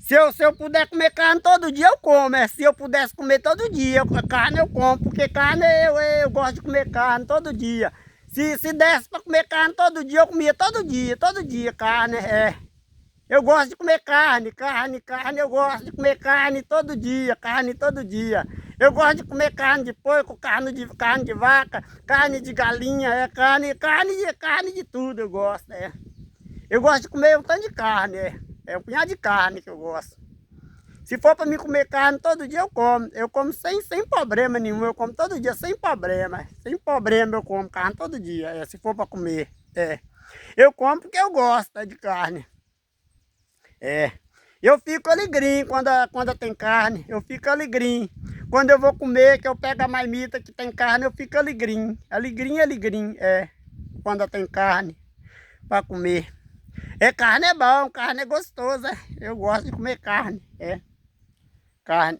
Se eu puder comer carne todo dia, eu como. Se eu pudesse comer todo dia, carne eu como, porque carne eu gosto de comer carne todo dia. Se desse para comer carne todo dia, eu comia todo dia carne, Eu gosto de comer carne, eu gosto de comer carne todo dia. Eu gosto de comer carne de porco, carne de vaca, carne de galinha, carne de tudo eu gosto, Eu gosto de comer um tanto de carne, É um punhado de carne que eu gosto. Se for para mim comer carne todo dia, eu como. Eu como sem problema nenhum, eu como todo dia sem problema. Sem problema eu como carne todo dia, se for para comer, Eu como porque eu gosto de carne. Eu fico alegrinho quando tem carne, eu fico alegrinho. Quando eu vou comer, que eu pego a marmita que tem carne, eu fico alegrinho. Alegrinho, quando tem carne para comer. Carne é bom, carne é gostosa. Eu gosto de comer carne, carne.